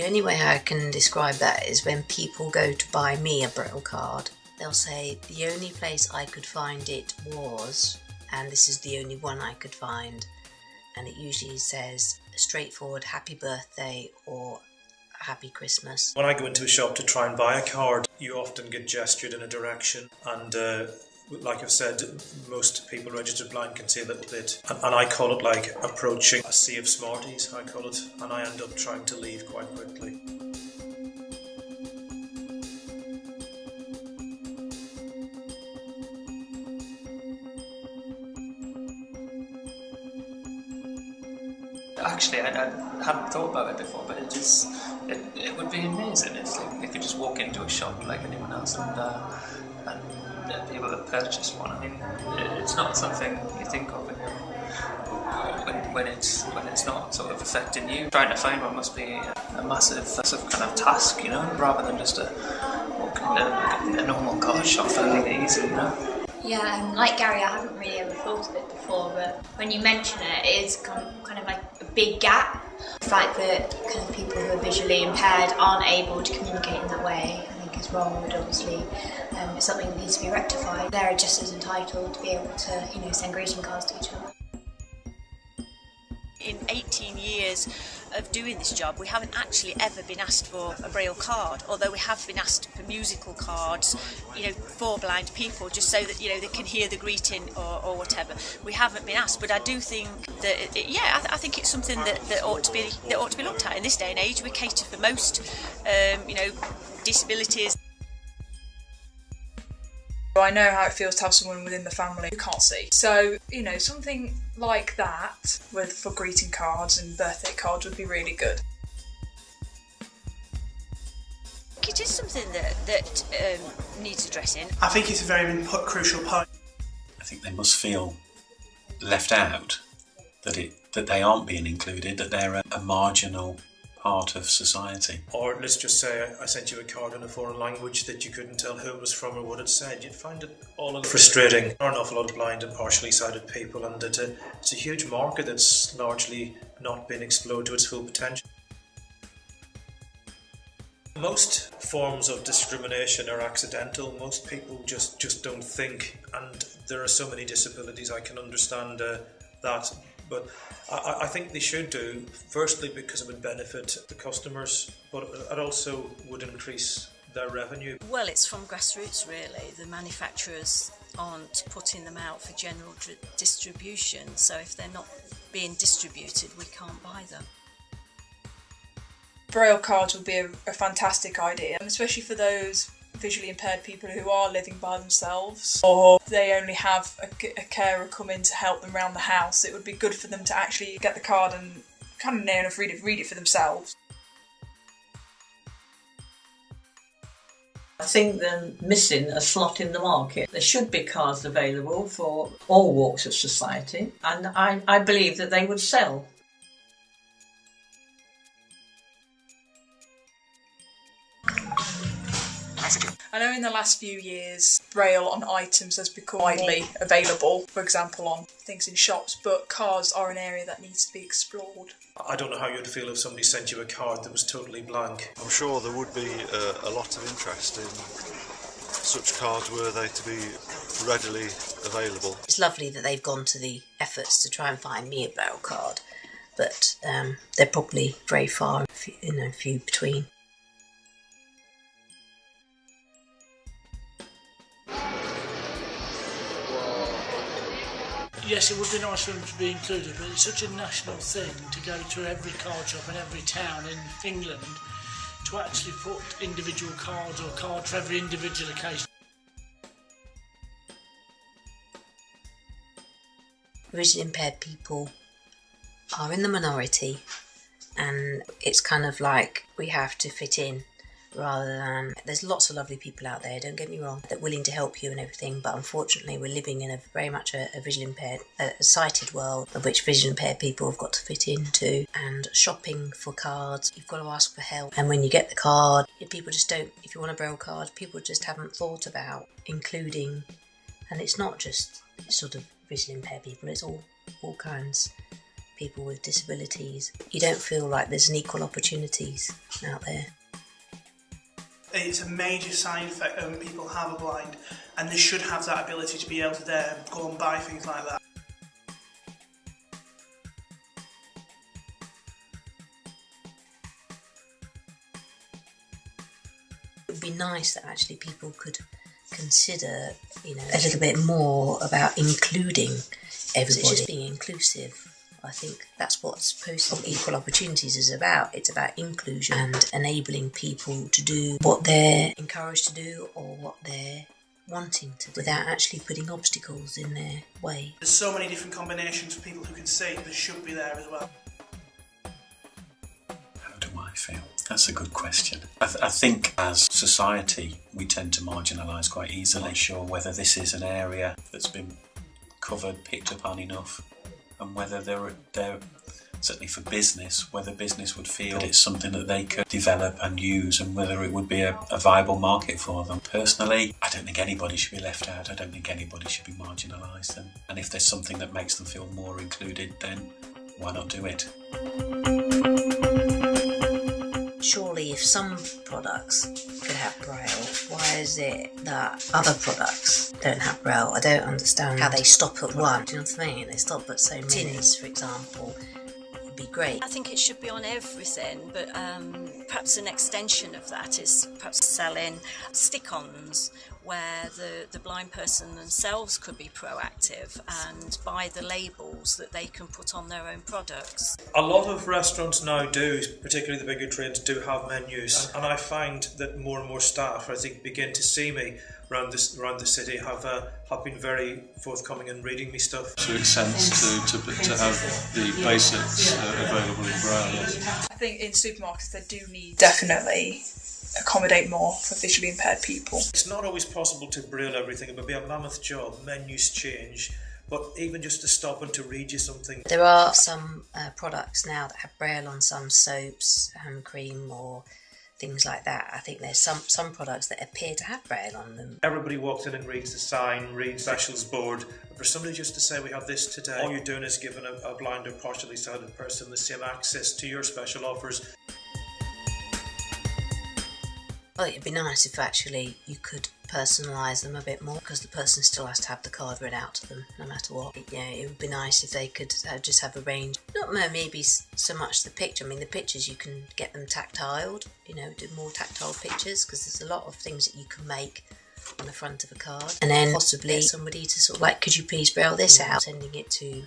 only way I can describe that is when people go to buy me a Braille card, they'll say the only place I could find it was, and this is the only one I could find, and it usually says a straightforward happy birthday or happy Christmas. When I go into a shop to try and buy a card, you often get gestured in a direction, and like I've said, most people registered blind can see a little bit, and I call it like approaching a sea of Smarties, I call it, and I end up trying to leave quite quickly. Actually, I hadn't thought about it before, but it would be amazing if you could just walk into a shop like anyone else and be able to purchase one. I mean, it's not something you think of when it's not sort of affecting you. Trying to find one must be a massive sort of kind of task, you know, rather than just a normal card shop finding it easy, you know. Yeah, like Gary, I haven't really ever thought of it before, but when you mention it, it is kind of like a big gap. The fact that kind of people who are visually impaired aren't able to communicate in that way, I think is wrong, and obviously it's something that needs to be rectified. They're just as entitled to be able to, you know, send greeting cards to each other. In 18 years of doing this job, we haven't actually ever been asked for a Braille card, although we have been asked for musical cards, you know, for blind people, just so that, you know, they can hear the greeting or whatever. We haven't been asked, but I do think that, I think it's something that ought to be looked at in this day and age. We cater for most, you know, disabilities. I know how it feels to have someone within the family who can't see. So, you know, something like that for greeting cards and birthday cards would be really good. It is something that needs addressing. I think it's a very crucial part. I think they must feel left out, that they aren't being included, that they're a marginal part of society. Or let's just say I sent you a card in a foreign language that you couldn't tell who it was from or what it said. You'd find it all a little frustrating. There are an awful lot of blind and partially sighted people, and it's a huge market that's largely not been explored to its full potential. Most forms of discrimination are accidental. Most people just don't think, and there are so many disabilities, I can understand that, but I think they should do, firstly because it would benefit the customers, but it also would increase their revenue. Well, it's from grassroots really. The manufacturers aren't putting them out for general distribution, so if they're not being distributed, we can't buy them. Braille cards would be a fantastic idea, and especially for those visually impaired people who are living by themselves, or they only have a carer come in to help them around the house. It would be good for them to actually get the card and kind of near enough read it for themselves. I think they're missing a slot in the market. There should be cards available for all walks of society, and I believe that they would sell. I know in the last few years, Braille on items has become widely available, for example on things in shops, but cards are an area that needs to be explored. I don't know how you'd feel if somebody sent you a card that was totally blank. I'm sure there would be a lot of interest in such cards were they to be readily available. It's lovely that they've gone to the efforts to try and find me a Braille card, but they're probably very far, few between. Yes, it would be nice for them to be included, but it's such a national thing to go to every card shop in every town in England to actually put individual cards or cards for every individual occasion. Visually impaired people are in the minority, and it's kind of like we have to fit in rather than... There's lots of lovely people out there, don't get me wrong, that are willing to help you and everything, but unfortunately we're living in very much a visually impaired, a sighted world, of which visually impaired people have got to fit into. And shopping for cards, you've got to ask for help, and when you get the card, people just don't... If you want a Braille card, people just haven't thought about including, and it's not just sort of visually impaired people, it's all kinds. people with disabilities. You don't feel like there's an equal opportunities out there. It's a major side effect when people have a blind, and they should have that ability to be able to go and buy things like that. It would be nice that actually people could consider, a little bit more about including everybody. It's just being inclusive. I think that's what equal opportunities is about. It's about inclusion and enabling people to do what they're encouraged to do or what they're wanting to do without actually putting obstacles in their way. There's so many different combinations for people who can see that should be there as well. How do I feel? That's a good question. I think as society we tend to marginalise quite easily. Not sure whether this is an area that's been covered, picked up on enough, and whether they're certainly for business, whether business would feel that it's something that they could develop and use, and whether it would be a viable market for them. Personally, I don't think anybody should be left out. I don't think anybody should be marginalised. And if there's something that makes them feel more included, then why not do it? Surely if some products could have Braille, why is it that other products don't have Braille? I don't understand how they stop at one. Do you know what I mean? They stop at so many. Tins, for example, would be great. I think it should be on everything, but perhaps an extension of that is perhaps selling stick-ons where the blind person themselves could be proactive and buy the labels that they can put on their own products. A lot of restaurants now do, particularly the bigger chains, do have menus, and I find that more and more staff, I think, begin to see me around the city, have been very forthcoming in reading me stuff. So it makes sense to have the basics available in Braille. Yes. I think in supermarkets they do need definitely accommodate more for visually impaired people. It's not always possible to Braille everything. It would be a mammoth job. Menus change. But even just to stop and to read you something. There are some products now that have Braille on some soaps, hand cream or things like that. I think there's some products that appear to have Braille on them. Everybody walks in and reads the sign, reads the specials board. For somebody just to say we have this today, all you're doing is giving a blind or partially sighted person the same access to your special offers. Well, it'd be nice if actually you could personalise them a bit more, because the person still has to have the card read out to them no matter what. It would be nice if they could just have a range. Not maybe so much the picture. I mean, the pictures you can get them tactiled, do more tactile pictures, because there's a lot of things that you can make on the front of a card. And then possibly somebody to sort of like, could you please Braille this out? Sending it to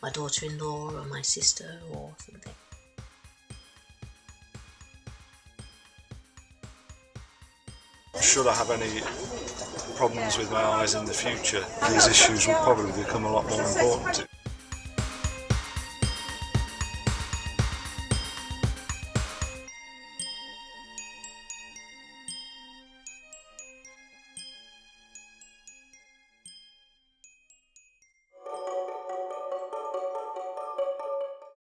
my daughter-in-law or my sister or something. Should I have any problems with my eyes in the future, these issues will probably become a lot more important.